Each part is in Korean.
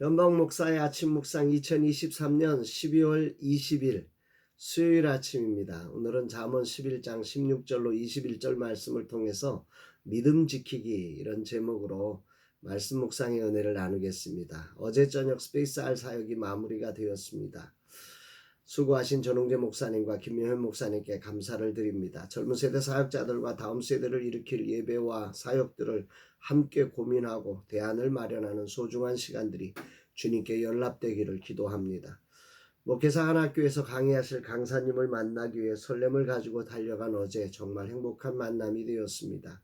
변방 목사의 아침 묵상 2023년 12월 20일 수요일 아침입니다. 오늘은 잠언 11장 16절로 21절 말씀을 통해서 믿음 지키기 이런 제목으로 말씀 묵상의 은혜를 나누겠습니다. 어제 저녁 스페이스 R 사역이 마무리가 되었습니다. 수고하신 전홍재 목사님과 김명현 목사님께 감사를 드립니다. 젊은 세대 사역자들과 다음 세대를 일으킬 예배와 사역들을 함께 고민하고 대안을 마련하는 소중한 시간들이 주님께 연락되기를 기도합니다. 목회사 한학교에서 강의하실 강사님을 만나기 위해 설렘을 가지고 달려간 어제 정말 행복한 만남이 되었습니다.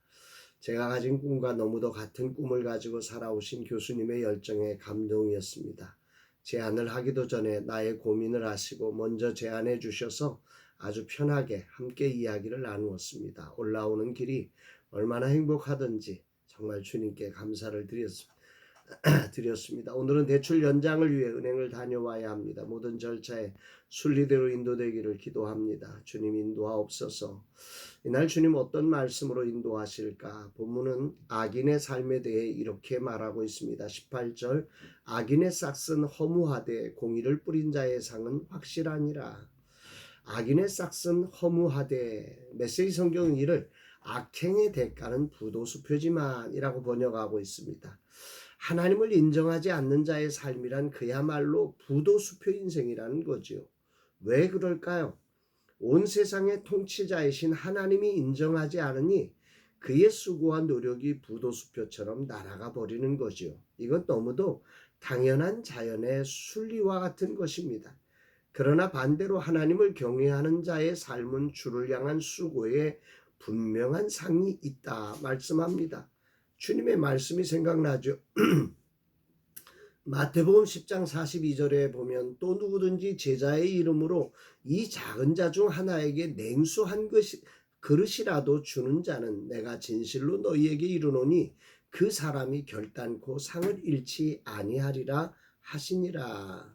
제가 가진 꿈과 너무도 같은 꿈을 가지고 살아오신 교수님의 열정에 감동이었습니다. 제안을 하기도 전에 나의 고민을 아시고 먼저 제안해 주셔서 아주 편하게 함께 이야기를 나누었습니다. 올라오는 길이 얼마나 행복하든지 정말 주님께 감사를 드렸습니다. 오늘은 대출 연장을 위해 은행을 다녀와야 합니다. 모든 절차에 순리대로 인도되기를 기도합니다. 주님 인도하옵소서. 이날 주님 어떤 말씀으로 인도하실까? 본문은 악인의 삶에 대해 이렇게 말하고 있습니다. 18절 악인의 싹은 허무하되 공의를 뿌린 자의 상은 확실하니라. 악인의 싹은 허무하되 메시지 성경은 이를 악행의 대가는 부도수표지만이라고 번역하고 있습니다. 하나님을 인정하지 않는 자의 삶이란 그야말로 부도수표 인생이라는 거지요. 왜 그럴까요? 온 세상의 통치자이신 하나님이 인정하지 않으니 그의 수고와 노력이 부도수표처럼 날아가 버리는 거지요. 이건 너무도 당연한 자연의 순리와 같은 것입니다. 그러나 반대로 하나님을 경외하는 자의 삶은 주를 향한 수고에 분명한 상이 있다 말씀합니다. 주님의 말씀이 생각나죠. 마태복음 10장 42절에 보면 또 누구든지 제자의 이름으로 이 작은 자 중 하나에게 냉수 한 그릇이라도 주는 자는 내가 진실로 너희에게 이르노니 그 사람이 결단코 상을 잃지 아니하리라 하시니라.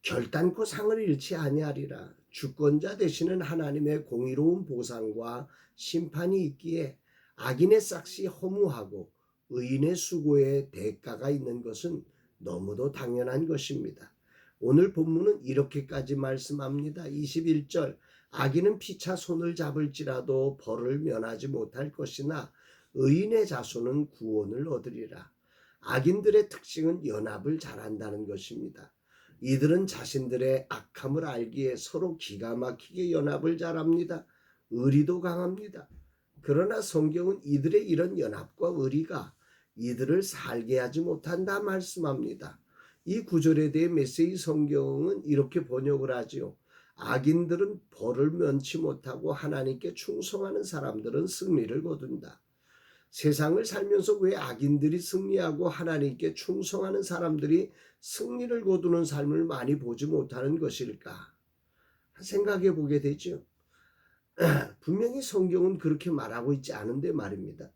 결단코 상을 잃지 아니하리라. 주권자 되시는 하나님의 공의로운 보상과 심판이 있기에 악인의 싹이 허무하고 의인의 수고에 대가가 있는 것은 너무도 당연한 것입니다. 오늘 본문은 이렇게까지 말씀합니다. 21절 악인은 피차 손을 잡을지라도 벌을 면하지 못할 것이나 의인의 자손은 구원을 얻으리라. 악인들의 특징은 연합을 잘한다는 것입니다. 이들은 자신들의 악함을 알기에 서로 기가 막히게 연합을 잘합니다. 의리도 강합니다. 그러나 성경은 이들의 이런 연합과 의리가 이들을 살게 하지 못한다 말씀합니다. 이 구절에 대해 메시지 성경은 이렇게 번역을 하지요. 악인들은 벌을 면치 못하고 하나님께 충성하는 사람들은 승리를 거둔다. 세상을 살면서 왜 악인들이 승리하고 하나님께 충성하는 사람들이 승리를 거두는 삶을 많이 보지 못하는 것일까? 생각해 보게 되죠. 분명히 성경은 그렇게 말하고 있지 않은데 말입니다.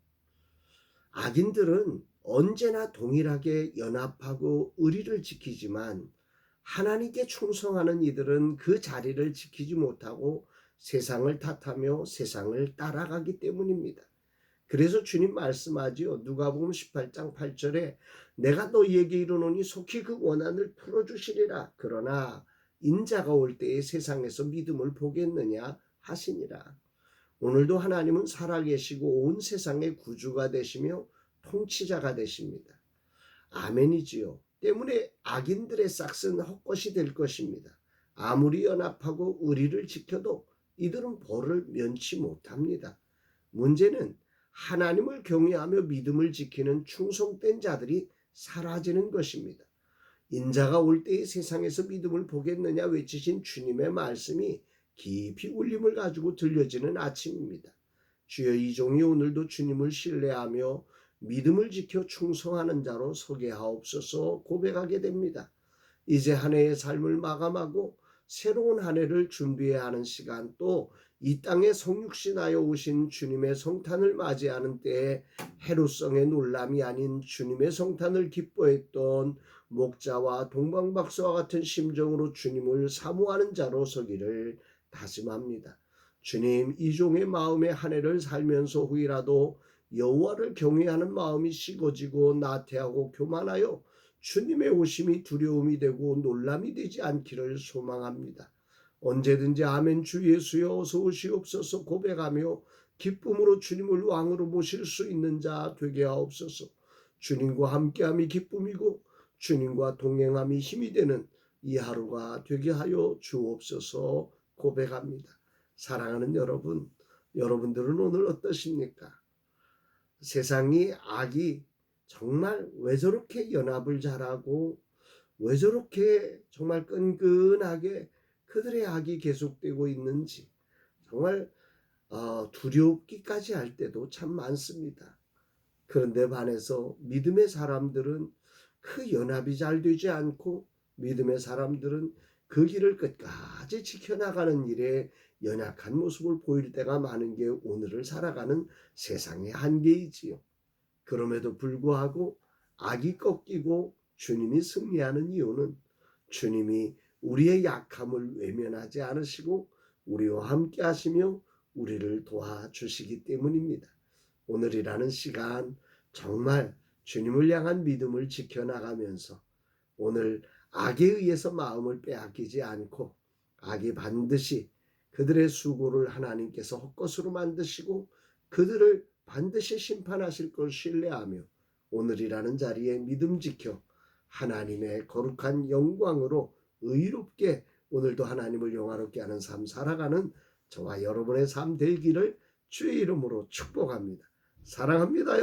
악인들은 언제나 동일하게 연합하고 의리를 지키지만 하나님께 충성하는 이들은 그 자리를 지키지 못하고 세상을 탓하며 세상을 따라가기 때문입니다. 그래서 주님 말씀하지요. 누가복음 18장 8절에 내가 너희에게 이르노니 속히 그 원한을 풀어주시리라. 그러나 인자가 올 때에 세상에서 믿음을 보겠느냐 하시니라. 오늘도 하나님은 살아계시고 온 세상의 구주가 되시며 통치자가 되십니다. 아멘이지요. 때문에 악인들의 싹은 헛것이 될 것입니다. 아무리 연합하고 의리를 지켜도 이들은 벌을 면치 못합니다. 문제는 하나님을 경외하며 믿음을 지키는 충성된 자들이 사라지는 것입니다. 인자가 올 때에 세상에서 믿음을 보겠느냐 외치신 주님의 말씀이 깊이 울림을 가지고 들려지는 아침입니다. 주여 이 종이 오늘도 주님을 신뢰하며 믿음을 지켜 충성하는 자로 서게 하옵소서 고백하게 됩니다. 이제 한 해의 삶을 마감하고 새로운 한 해를 준비해야 하는 시간, 또 이 땅에 성육신하여 오신 주님의 성탄을 맞이하는 때에 해로성의 놀람이 아닌 주님의 성탄을 기뻐했던 목자와 동방박사와 같은 심정으로 주님을 사모하는 자로 서기를 다짐합니다. 주님, 이 종의 마음에 한 해를 살면서 후이라도 여호와를 경외하는 마음이 식어지고 나태하고 교만하여 주님의 오심이 두려움이 되고 놀람이 되지 않기를 소망합니다. 언제든지 아멘 주 예수여 어서 오시옵소서 고백하며 기쁨으로 주님을 왕으로 모실 수 있는 자 되게 하옵소서. 주님과 함께함이 기쁨이고 주님과 동행함이 힘이 되는 이 하루가 되게 하여 주옵소서 고백합니다. 사랑하는 여러분, 여러분들은 오늘 어떠십니까? 세상이 악이 정말 왜 저렇게 연합을 잘하고 왜 저렇게 정말 끈끈하게 그들의 악이 계속되고 있는지 정말 두렵기까지 할 때도 참 많습니다. 그런데 반해서 믿음의 사람들은 그 연합이 잘 되지 않고 믿음의 사람들은 그 길을 끝까지 지켜나가는 일에 연약한 모습을 보일 때가 많은 게 오늘을 살아가는 세상의 한계이지요. 그럼에도 불구하고 악이 꺾이고 주님이 승리하는 이유는 주님이 우리의 약함을 외면하지 않으시고 우리와 함께 하시며 우리를 도와주시기 때문입니다. 오늘이라는 시간 정말 주님을 향한 믿음을 지켜나가면서 오늘 악에 의해서 마음을 빼앗기지 않고 악이 반드시 그들의 수고를 하나님께서 헛것으로 만드시고 그들을 반드시 심판하실 걸 신뢰하며 오늘이라는 자리에 믿음 지켜 하나님의 거룩한 영광으로 의롭게 오늘도 하나님을 영화롭게 하는 삶 살아가는 저와 여러분의 삶 되기를 주의 이름으로 축복합니다. 사랑합니다, 여러분.